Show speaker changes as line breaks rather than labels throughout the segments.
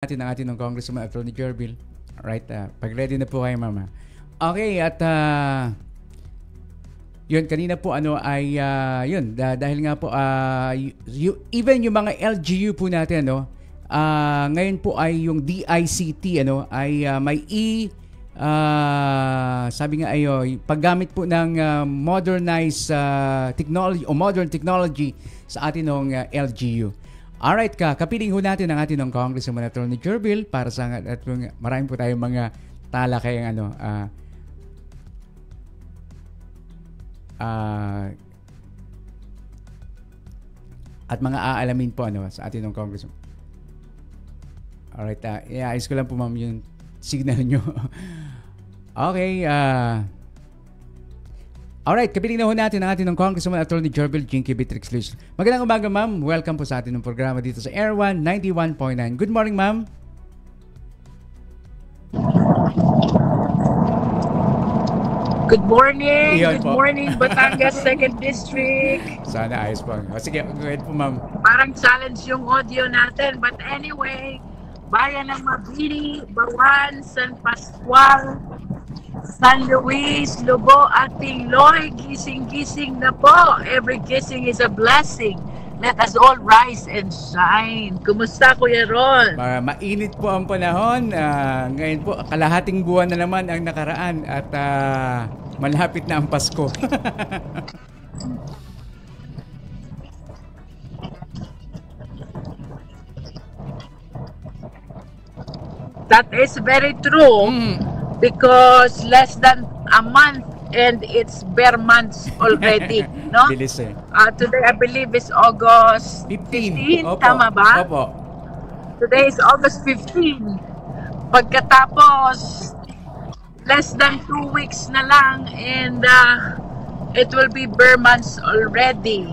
natin ang ating ng Congressman Atty. Jerbil. Alright, pag-ready na po kayo, mama. Okay, at yun, kanina po ay yun, dahil nga po even yung mga LGU po natin, ngayon po ay yung DICT ay may sabi nga paggamit po ng modernized technology o modern technology sa atin ng LGU. Alright, kapiling ho natin ang ating ng Congressman Atty. Jerbil para sa at marami po tayong mga talakayang at mga aalamin po sa ating ng Congressman. Alright, iayos ko lang po ma'am yung signal nyo. Okay, alright, kapiling na ho natin ang ating ng Congressman Atty. Jerbil Jinky Beatrix Luz. Magandang umaga, ma'am. Welcome po sa ating ng programa dito sa Air 191.9. Good morning, ma'am.
Good morning. Good morning, Batangas 2nd District.
Sana ayos po. Sige, go ahead po, ma'am.
Parang challenge yung audio natin. But anyway, Bayan ng Mabini, Bawan, San Pascual, San Luis, Lubo, at Tingloy, gising-gising na po. Every gising is a blessing. Let us all rise and shine. Kumusta, Kuya Ron?
Mainit po ang panahon. Ngayon po, kalahating buwan na naman ang nakaraan at malapit na ang Pasko.
That is very true. Because less than a month and it's bare months already, no?
Bilis eh.
Today I believe is August 15.
Opo.
Tama ba?
Opo.
Today is August 15. Pagkatapos less than 2 weeks na lang and it will be bare months already.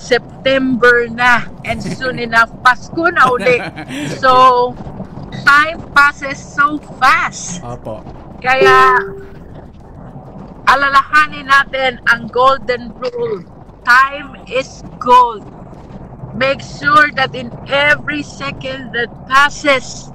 September na and soon enough Pasko na uli. So time passes so fast.
Opo.
Kaya alalahanin natin ang golden rule. Time is gold. Make sure that in every second that passes,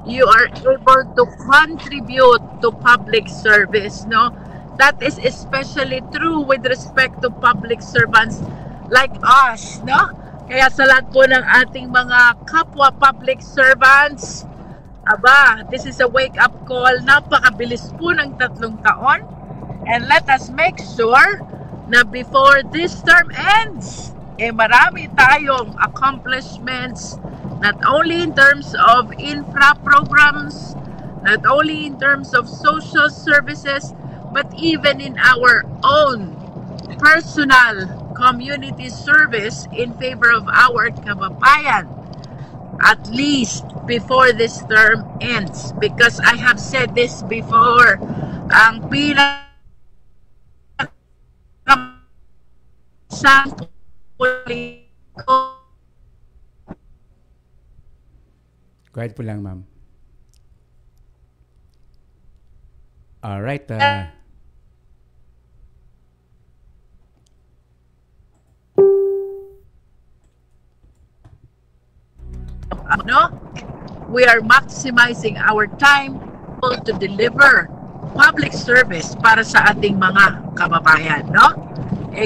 you are able to contribute to public service, no? That is especially true with respect to public servants like us, no? Kaya sa lahat po ng ating mga kapwa public servants, this is a wake-up call. Napakabilis po ng 3 taon. And let us make sure na before this term ends, marami tayong accomplishments, not only in terms of infra programs, not only in terms of social services, but even in our own personal community service in favor of our kababayan. At least before this term ends. Because I have said this before, ang
Quiet po lang, ma'am. Alright.
We are maximizing our time to deliver public service para sa ating mga kababayan, no?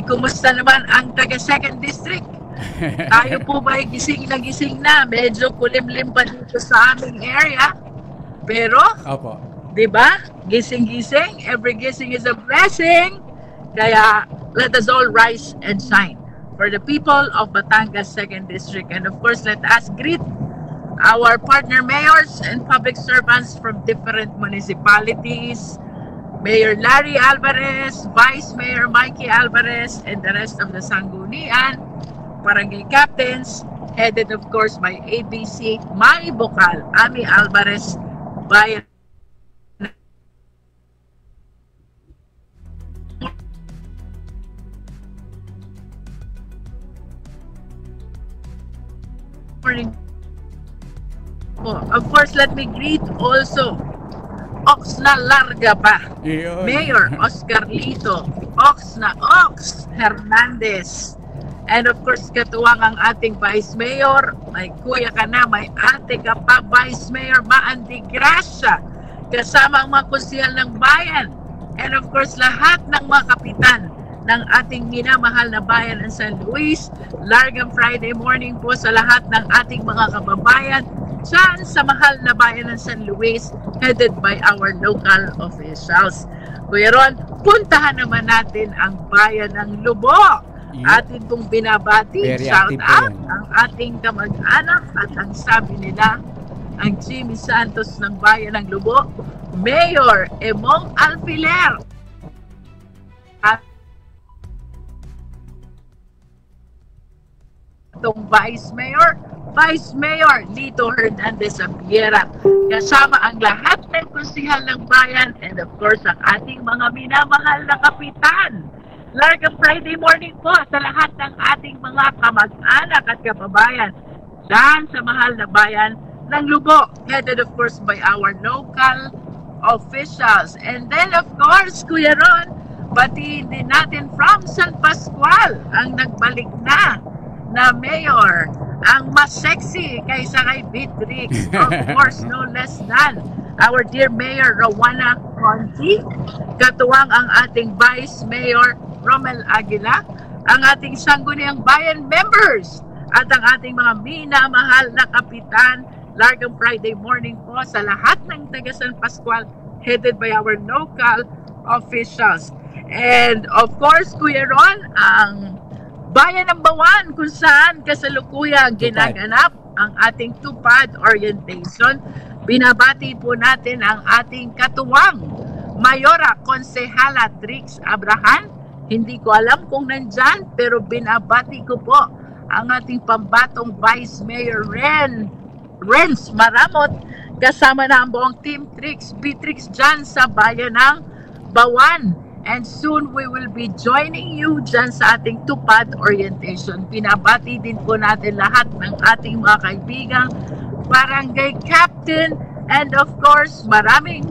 Kumusta naman ang taga 2nd District? Tayo po ba gising na? Medyo kulimlim pa dito sa aming area. Pero,
Opo.
Di ba? Gising-gising. Every gising is a blessing. Kaya, let us all rise and shine for the people of Batangas 2nd District. And of course, let us greet our partner mayors and public servants from different municipalities, Mayor Larry Alvarez, Vice Mayor Mikey Alvarez, and the rest of the Sanggunian, barangay captains, headed of course by ABC Mai Bukal, Ami Alvarez, Bayan morning. Of course, let me greet also Oxna Larga pa, Mayor Oscar Lito, Ox Hernandez, And of course, katuwang ang ating Vice Mayor, may kuya ka na, may ate ka pa, Vice Mayor Maanti Gracia, kasama ang mga konsehal ng bayan. And of course, lahat ng mga kapitan ng ating minamahal na bayan ng San Luis. Largang Friday morning po sa lahat ng ating mga kababayan dyan sa mahal na bayan ng San Luis, headed by our local officials. Kuya Ron, puntahan naman natin ang bayan ng Lubo. Atin pong binabati, shout out ang ating kamag-anak at ang sabi nila, ang Jimmy Santos ng bayan ng Lubo, Mayor Emong Alfiler. At itong Vice Mayor Lito Hernandez Abiera, kasama ang lahat ng konsehal ng bayan and of course ang ating mga minamahal na kapitan. Largang Friday morning po sa lahat ng ating mga kamag-anak at kababayan dyan sa mahal na bayan ng Lubo, headed of course by our local officials. And then of course, Kuya Ron, batiin din natin from San Pascual ang nagbalik na mayor, ang mas sexy kaysa kay Beatrix, of course, no less than our dear Mayor Rowena Conti, katuwang ang ating Vice Mayor Romel Aguila, ang ating Sangguniang Bayan members, at ang ating mga minamahal na kapitan. Largang Friday morning po sa lahat ng taga San Pascual, headed by our local officials. And of course, Kuya Ron, ang bayan ng Bawan kung saan kasalukuyang ginaganap ang ating Tupad Orientation. Binabati po natin ang ating katuwang Mayora Konsehala Trix Abrahan. Hindi ko alam kung nandyan, pero binabati ko po ang ating pambatong Vice Mayor Renz Maramot, kasama na ang buong Team Trix, Beatrix dyan sa bayan ng Bawan. And soon we will be joining you dyan sa ating Tupad Orientation. Pinabati din po natin lahat ng ating mga kaibigang barangay captain. And of course, maraming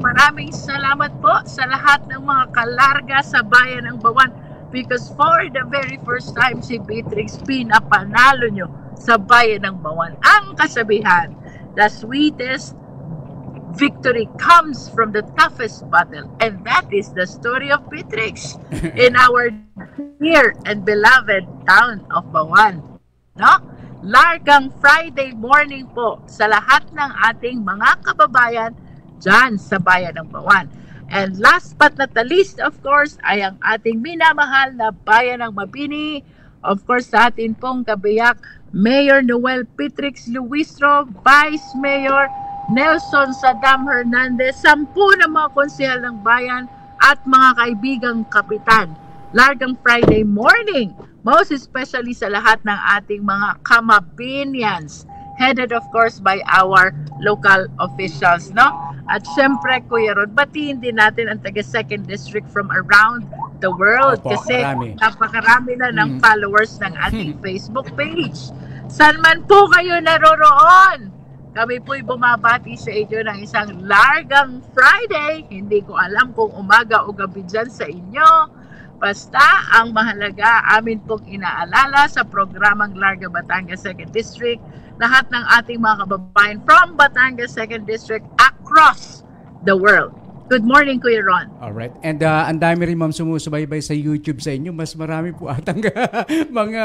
salamat po sa lahat ng mga kalarga sa bayan ng Bawan. Because for the very first time, si Beatrix pinapanalo nyo sa bayan ng Bawan. Ang kasabihan, the sweetest victory comes from the toughest battle, and that is the story of Beatrix in our dear and beloved town of Bawan. No? Largang Friday morning po sa lahat ng ating mga kababayan dyan sa bayan ng Bawan. And last but not the least, of course, ay ang ating minamahal na bayan ng Mabini. Of course, sa atin pong kabiyak, Mayor Noel Beatrix Luistro, Vice Mayor Nelson Saddam Hernandez, 10 na mga konsehal ng bayan at mga kaibigang kapitan. Largang Friday morning, most especially sa lahat ng ating mga Kamabinians, headed of course by our local officials, no? At syempre, Kuya Rod, batiin din natin ang taga 2nd District from around the world.
Opo,
kasi napakarami na ng followers ng ating Facebook page. Saan man po kayo naroroon, kami po'y bumabati sa inyo ng isang largang Friday. Hindi ko alam kung umaga o gabi dyan sa inyo. Basta, ang mahalaga, amin pong inaalala sa programang Larga Batangas 2nd District, lahat ng ating mga kababayan from Batangas 2nd District across the world. Good morning, Kuya Ron.
Alright. And ang dami rin, ma'am, sumusubaybay sa YouTube sa inyo. Mas marami po atang mga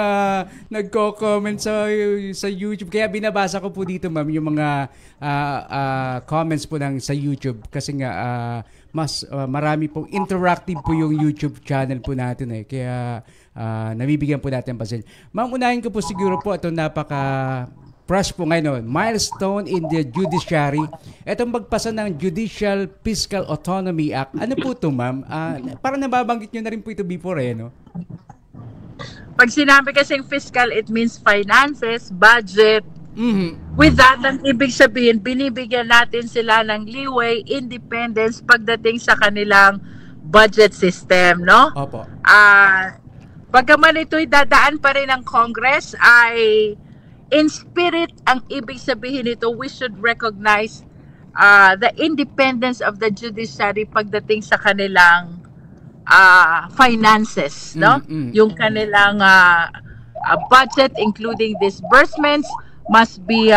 nagko-comment sa YouTube. Kaya binabasa ko po dito, ma'am, yung mga comments po sa YouTube. Kasi nga, mas marami pong interactive po yung YouTube channel po natin. Kaya nabibigyan po natin pansin. Ma'am, unahin ko po siguro po ito fresh po ngayon, milestone in the judiciary. Itong magpasa ng Judicial Fiscal Autonomy Act. Ano po ito, ma'am? Parang nababanggit nyo na rin po ito before, no?
Pag sinabi kasing fiscal, it means finances, budget.
Mm-hmm.
With that, ang ibig sabihin, binibigyan natin sila ng leeway, independence pagdating sa kanilang budget system, no?
Opo.
Pagkaman ito'y dadaan pa rin ng Congress, ay in spirit, ang ibig sabihin nito, we should recognize the independence of the judiciary pagdating sa kanilang finances, no?
Mm-hmm.
Yung kanilang budget, including disbursements, must be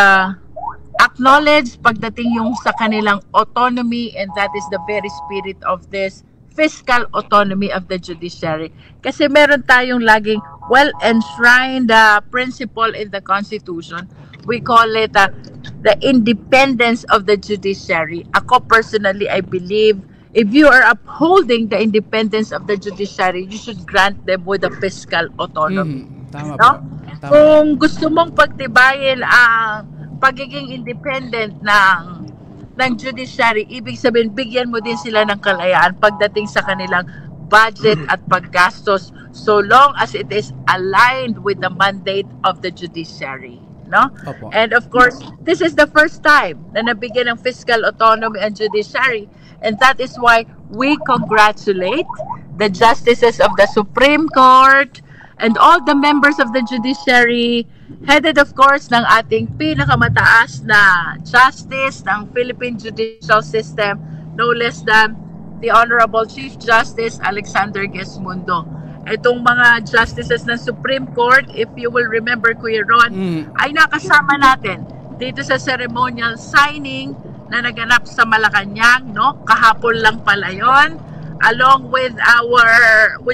acknowledged pagdating yung sa kanilang autonomy, and that is the very spirit of this fiscal autonomy of the judiciary. Kasi meron tayong laging well-enshrined principle in the Constitution. We call it the independence of the judiciary. Ako personally, I believe if you are upholding the independence of the judiciary, you should grant them with a fiscal autonomy.
Tama
No?
po. Tama.
Kung gusto mong pagtibayin ang pagiging independent ng judiciary, ibig sabihin bigyan mo din sila ng kalayaan pagdating sa kanilang budget at paggastos, so long as it is aligned with the mandate of the judiciary. No?
Opo.
And of course, this is the first time na nabigyan ng fiscal autonomy ang judiciary, and that is why we congratulate the justices of the Supreme Court and all the members of the judiciary, headed of course ng ating pinakamataas na justice ng Philippine judicial system, no less than the Honorable Chief Justice Alexander Gesmundo. Itong mga justices ng Supreme Court, if you will remember, Kuya Ron, ay nakasama natin dito sa ceremonial signing na naganap sa Malacanang, no? Kahapon lang pala yun, along with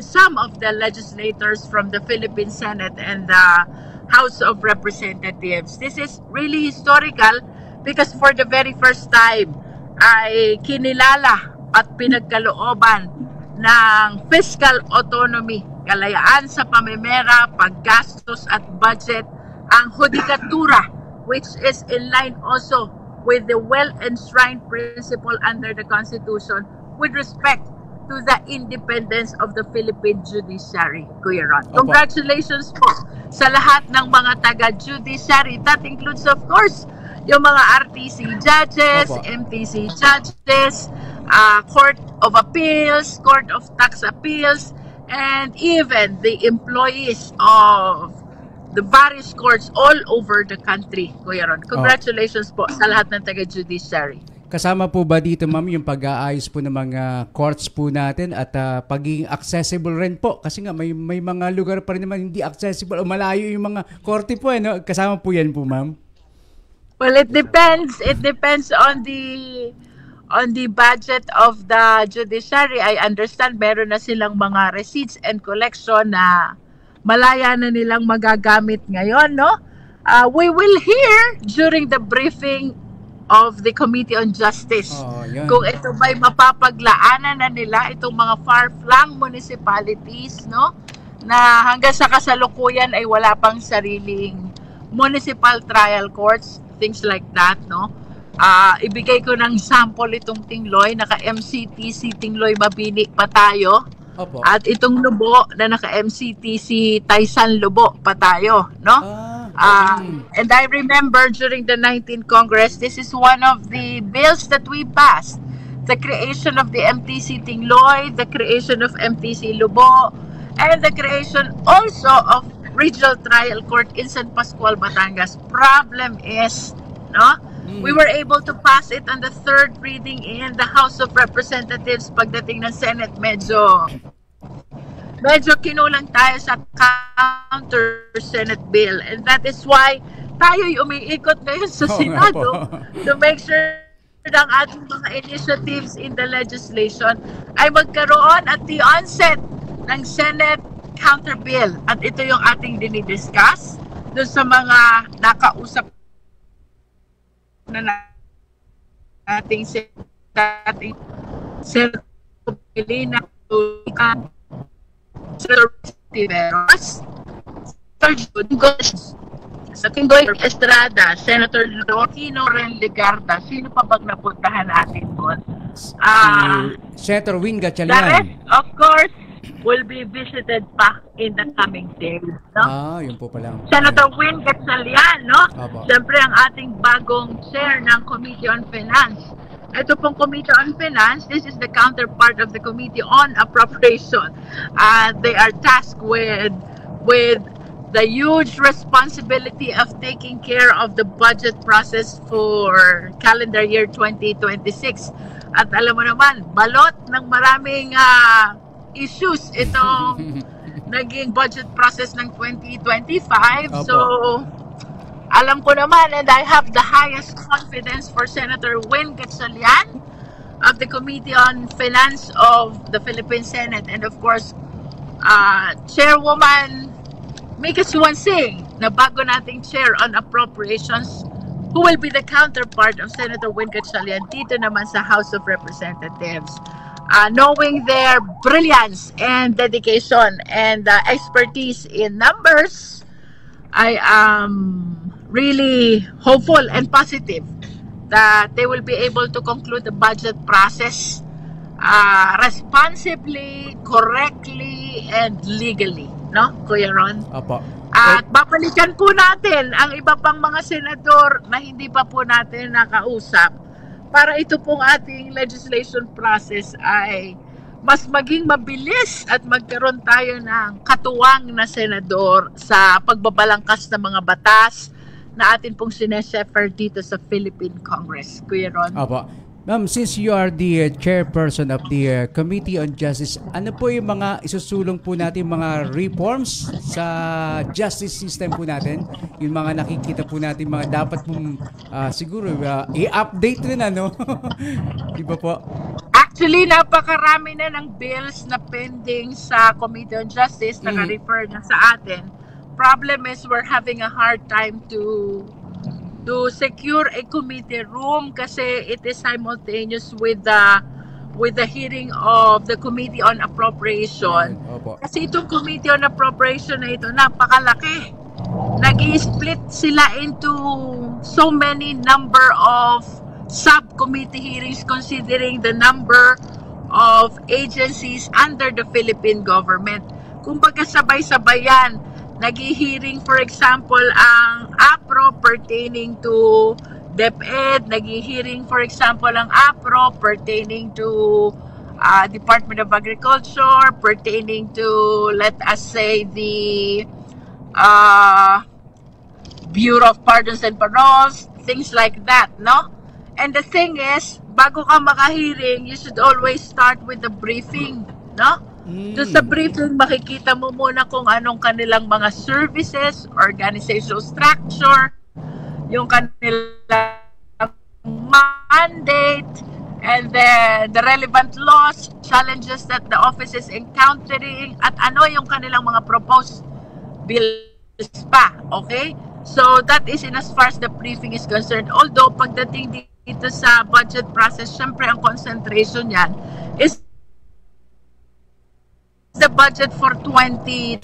some of the legislators from the Philippine Senate and the House of Representatives. This is really historical because for the very first time ay kinilala at pinagkalooban ng fiscal autonomy, kalayaan sa pamimera, paggastos at budget ang hudikatura, which is in line also with the well-enshrined principle under the Constitution with respect to the independence of the Philippine judiciary, Kuya Ron.
Opo.
Congratulations po sa lahat ng mga taga-judiciary. That includes, of course, yung mga RTC judges,
Opo.
MTC judges, Court of Appeals, Court of Tax Appeals, and even the employees of the various courts all over the country, Kuya Ron. Congratulations po sa lahat ng taga-judiciary.
Kasama po ba dito, ma'am, yung pag-aayos po ng mga courts po natin at pagiging accessible rin po? Kasi nga may mga lugar pa rin naman hindi accessible o malayo yung mga korte po. No? Kasama po yan po, ma'am?
Well, it depends. It depends on the budget of the judiciary. I understand meron na silang mga receipts and collection na malaya na nilang magagamit ngayon, no? We will hear during the briefing of the Committee on Justice kung ito ba'y mapapaglaanan na nila itong mga far-flung municipalities, no? Na hanggang sa kasalukuyan ay wala pang sariling municipal trial courts, things like that, no? Ibigay ko ng sample itong Tingloy, naka-MCTC Tingloy Mabini pa tayo.
Opo.
At itong Lubo na naka-MCTC Taysan Lubo pa tayo, no? And I remember during the 19th Congress, this is one of the bills that we passed. The creation of the MTC Tingloy, the creation of MTC Lubo, and the creation also of Regional Trial Court in San Pascual, Batangas. Problem is, no? We were able to pass it on the third reading in the House of Representatives. Pagdating ng Senate, medyo kinulang tayo sa counter Senate bill, and that is why tayo'y umiikot ngayon sa Senado to make sure ng ating mga initiatives in the legislation ay magkaroon at the onset ng Senate counter bill. At ito yung ating dinidiscuss doon sa mga nakausap na nating Senator Pilina, Senator Tiveros, Senator Judgos, sa Kingoy Estrada, Senator Joaquino Renlegarda. Sino pa bang napuntahan natin doon?
Senator Win
The
Gatchalian.
rest, of course, will be visited pa in the coming days. No?
Yun po pala.
Senator Win Gatchalian, no?
Opo.
Siyempre ang ating bagong chair ng Committee on Finance. Ito pong Committee on Finance, this is the counterpart of the Committee on Appropriation. They are tasked with the huge responsibility of taking care of the budget process for calendar year 2026. At alam mo naman, balot ng maraming issues itong naging budget process ng 2025.
Opo.
So, alam ko naman, and I have the highest confidence for Senator Win Gatchalian of the Committee on Finance of the Philippine Senate, and of course, Chairwoman Mika Suwansing, na bago nating Chair on Appropriations, who will be the counterpart of Senator Win Gatchalian dito naman sa House of Representatives. Knowing their brilliance and dedication and expertise in numbers, I am really hopeful and positive that they will be able to conclude the budget process responsibly, correctly, and legally. No, Kuya Ron?
Opo.
At babalikan po natin ang iba pang mga senador na hindi pa po natin nakausap para ito pong ating legislation process ay mas maging mabilis at magkaroon tayo ng katuwang na senador sa pagbabalangkas ng mga batas na atin pong sineshepherd dito sa Philippine Congress. Kuya Ron?
Opo. Ma'am, since you are the chairperson of the Committee on Justice, ano po yung mga isusulong po natin, mga reforms sa justice system po natin? Yung mga nakikita po natin, mga dapat pong siguro i-update rin, ano? Di ba po?
Actually, napakarami na ng bills na pending sa Committee on Justice, naka-refer na sa atin. Problem is, we're having a hard time to secure a committee room kasi it is simultaneous with the hearing of the Committee on Appropriation.
Opo.
Kasi itong Committee on Appropriation na ito, napakalaki. Nag-i-split sila into so many number of subcommittee hearings considering the number of agencies under the Philippine government. Kumbaga sabay-sabay yan. Nag-hearing, for example, ang APRO pertaining to DepEd, nag-hearing, for example, ang APRO pertaining to Department of Agriculture, pertaining to, let us say, the Bureau of Pardons and Paroles, things like that, no? And the thing is, bago ka maka-hearing, you should always start with the briefing, no? Doon sa briefing, makikita mo muna kung anong kanilang mga services, organizational structure, yung kanilang mandate, and then the relevant laws, challenges that the office is encountering, at ano yung kanilang mga proposed bills pa, okay? So that is in as far as the briefing is concerned. Although pagdating dito sa budget process, syempre ang concentration yan is the budget for
26.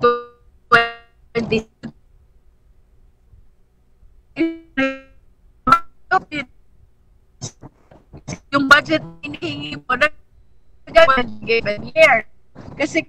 20 yung budget hinihingi mo na given year kasi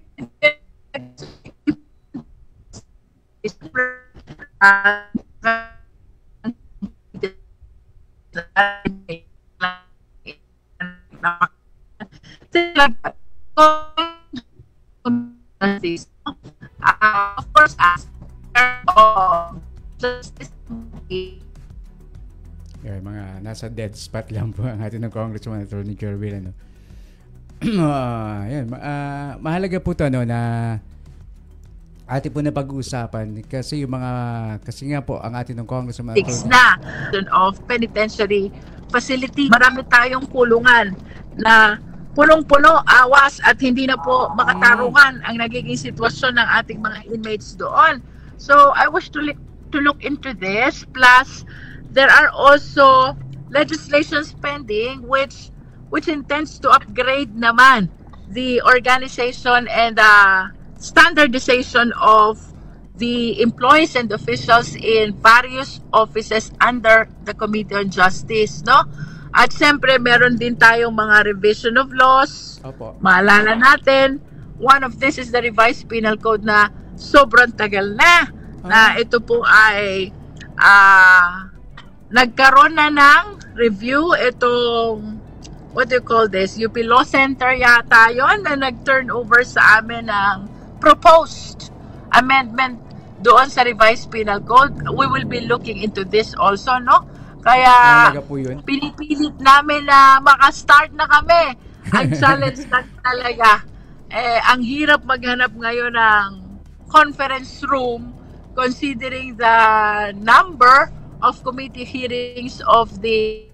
of course, as justice,
Mga nasa dead spot lang po ang ating ng Congressman Attorney Jervil, ano. Mahalaga po 'to, ano, na ating po na pag-uusapan kasi yung mga kasi nga po ang ating ng Congressman
na of penitentiary facility. Marami tayong kulungan na punong-puno, awas at hindi na po makatarungan ang nagiging sitwasyon ng ating mga inmates doon. So I wish to look into this. Plus, there are also legislations pending which intends to upgrade naman the organization and standardization of the employees and officials in various offices under the Committee on Justice, no? At siyempre, meron din tayong mga revision of laws.
Opo.
Maalala natin, one of this is the revised penal code na sobrang tagal na. Na ito po ay nagkaroon na ng review. Itong, what do you call this? UP Law Center yata yon na nag-turn over sa amin ng proposed amendment doon sa revised penal code. We will be looking into this also, no? Kaya pinipilit namin na maka-start na kami. Ang challenge na talaga ang hirap maghanap ngayon ng conference room considering the number of committee hearings of the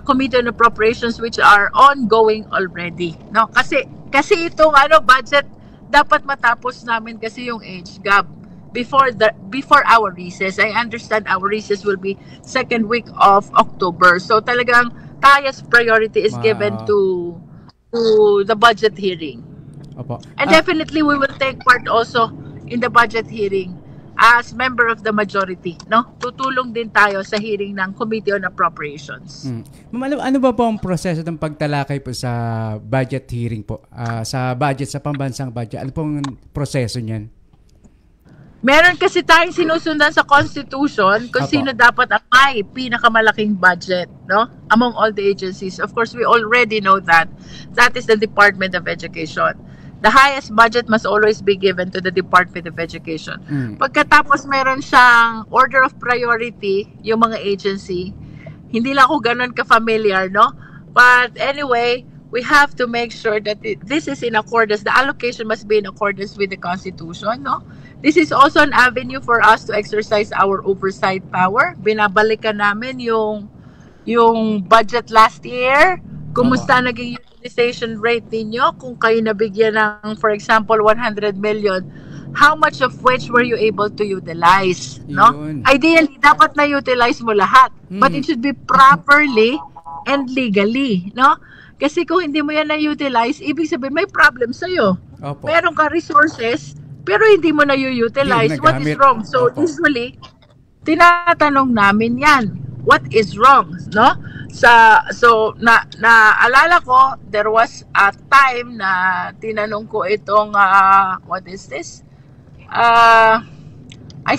Committee on Appropriations which are ongoing already. No, kasi itong budget dapat matapos namin kasi yung age gap before our recess. I understand our recess will be second week of October. So talagang highest priority is given to the budget hearing.
Opo.
And definitely we will take part also in the budget hearing as member of the majority, no? Tutulong din tayo sa hearing ng Committee on Appropriations.
Ma'am, ano ba po ang proseso ng pagtalakay po sa budget hearing po? Sa pambansang budget, ano pong proseso niyan?
Meron kasi tayong sinusundan sa Constitution kung sino dapat ang may pinakamalaking budget, no? Among all the agencies. Of course, we already know that. That is the Department of Education. The highest budget must always be given to the Department of Education. Pagkatapos meron siyang order of priority, yung mga agency. Hindi lang ako ganun ka-familiar, no? But anyway, we have to make sure that this is in accordance. The allocation must be in accordance with the Constitution, no? This is also an avenue for us to exercise our oversight power. Binabalikan namin yung budget last year. Kumusta naging utilization rate ninyo? Kung kayo nabigyan ng, for example, 100 million, how much of which were you able to utilize? No? Ideally, dapat na-utilize mo lahat. But it should be properly and legally. No? Kasi kung hindi mo yan na-utilize, ibig sabihin may problem sa'yo. Meron ka resources, pero hindi mo na-utilize. What is wrong? So, usually, tinatanong namin yan. What is wrong? No? So, naalala ko, there was a time na tinanong ko itong, what is this? I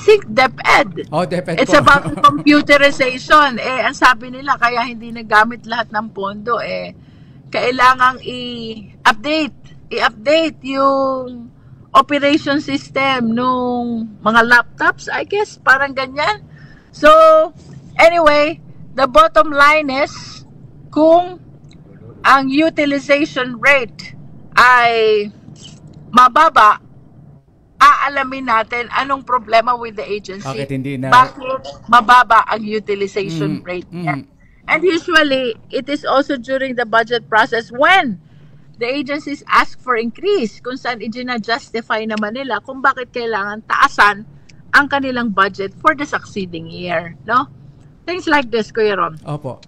think DepEd.
DepEd
It's about computerization. Ang sabi nila, kaya hindi nagamit lahat ng pondo, kailangang i-update yung operation system nung mga laptops, I guess, parang ganyan. So, anyway, the bottom line is, kung ang utilization rate ay mababa, aalamin natin anong problema with the agency. Bakit mababa ang utilization rate niya. And usually, it is also during the budget process when the agencies ask for increase, kung saan i-justify naman nila kung bakit kailangan taasan ang kanilang budget for the succeeding year, no? Things like this, Kuya Ron.
Opo.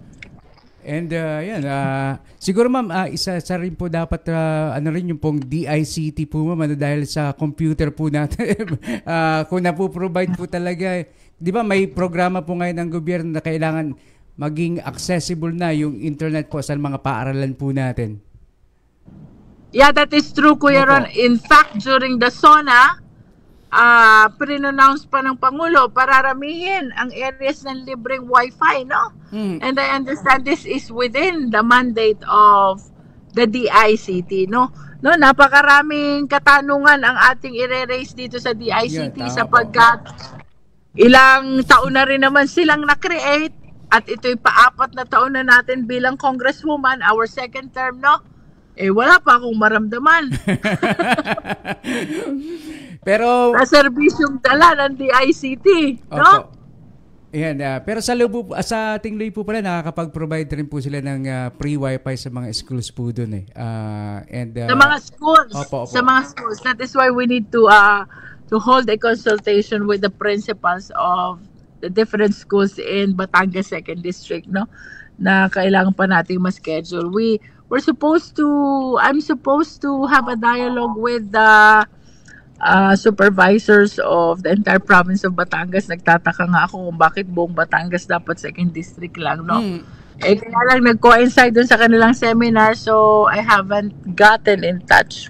And siguro ma'am, isa rin po dapat rin yung pong DICT po ma'am, dahil sa computer po natin. Kung napoprovide po talaga, di ba may programa po ngayon ng gobyerno na kailangan maging accessible na yung internet po sa mga paaralan po natin.
Yeah, that is true, Kuya Ron. In fact, during the SONA, pre-announce pa ng Pangulo, pararamihin ang areas ng libreng Wi-Fi, no? And I understand this is within the mandate of the DICT, no? Napakaraming katanungan ang ating i-raise dito sa DICT sapagkat ilang taon na rin naman silang na-create at ito'y pa-4 na taon na natin bilang congresswoman, our second term, no? Wala pa akong maramdaman.
Pero
sa serbisyong dala ng DICT, no?
Ayan, pero sa ating Loy po pala, nakakapag-provide rin po sila ng free wifi sa mga schools po doon
sa mga schools. Sa mga schools. That is why we need to hold a consultation with the principals of the different schools in Batangas 2nd District, no? Na kailangan pa nating ma-schedule. I'm supposed to have a dialogue with the supervisors of the entire province of Batangas. Nagtataka nga ako kung bakit buong Batangas dapat 2nd District lang, no? Kaya lang nag-coincide dun sa kanilang seminar, so I have not gotten in touch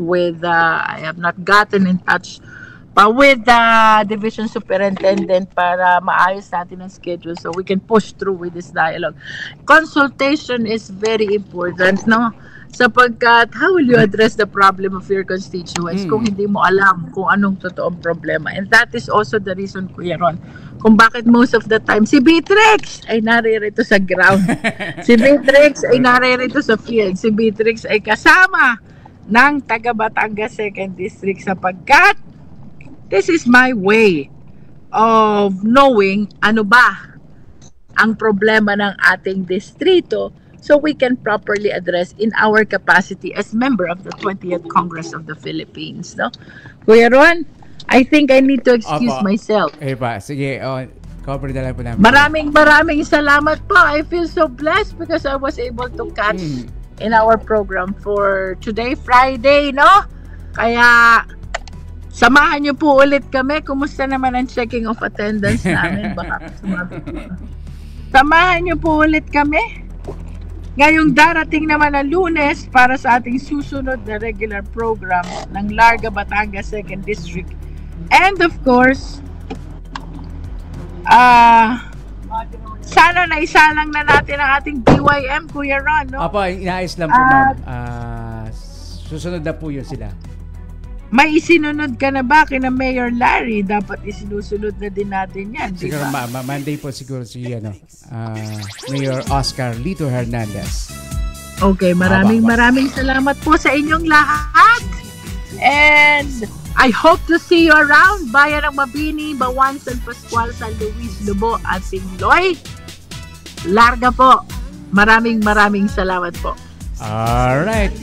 with the division superintendent para maayos natin ang schedule so we can push through with this dialogue. Consultation is very important, no? Sapagkat how will you address the problem of your constituents kung hindi mo alam kung anong totoong problema? And that is also the reason, Kuya Ron, kung bakit most of the time si Beatrix ay naririto sa ground. Si Beatrix ay naririto sa field. Si Beatrix ay kasama ng taga Batangas 2nd District sapagkat this is my way of knowing ano ba ang problema ng ating distrito so we can properly address in our capacity as member of the 20th Congress of the Philippines. No? Kuya Ron, I think I need to excuse
Opo.
myself.
Sige, cover na lang po namin.
Maraming salamat po. I feel so blessed because I was able to catch in our program for today, Friday, no? Kaya, samahan niyo po ulit kami. Kumusta naman ang checking of attendance namin? Baka sumabi po. Samahan niyo po ulit kami. Ngayong darating naman na Lunes para sa ating susunod na regular program ng Larga Batangas 2nd District. And of course, sana naisalang na natin ang ating BYM, Kuya Ron, no?
Opo, inaayos lang po, ma'am. Susunod na po yun sila.
May isinunod ka na ba kina Mayor Larry? Dapat isinusunod na din natin yan, di
Siguro
ba?
Monday po siguro si Mayor Oscar Lito Hernandez.
Okay, maraming salamat po sa inyong lahat. And I hope to see you around Bayan ng Mabini, Bawan, San Pascual, San Luis, Lubo at Tingloy. Larga po. Maraming salamat po.
Alright.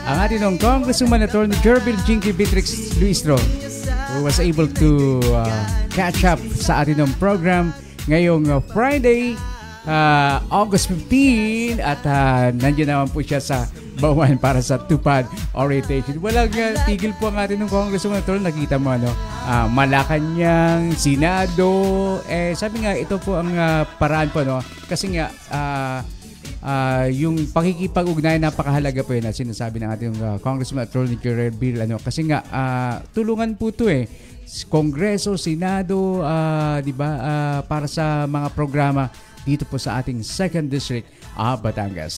Ang ating ng Congresswoman Attorney Jerbil Jinky Beatrix Luistro, who was able to catch up sa ating ng program ngayong Friday, August 15, at nandiyan naman po siya sa Bawan para sa Tupad orientation. Walang tigil po ang ating ng Congresswoman Attorney. Nakita mo, Malacanang, Senado. Sabi nga, ito po ang paraan po, no? Kasi nga, yung pakikipag-ugnayan napakahalaga po yun na sinasabi ng ating Congressman Attorney Jerbil, kasi nga tulungan po to Kongreso, Senado, di ba, para sa mga programa dito po sa ating 2nd District, Batangas.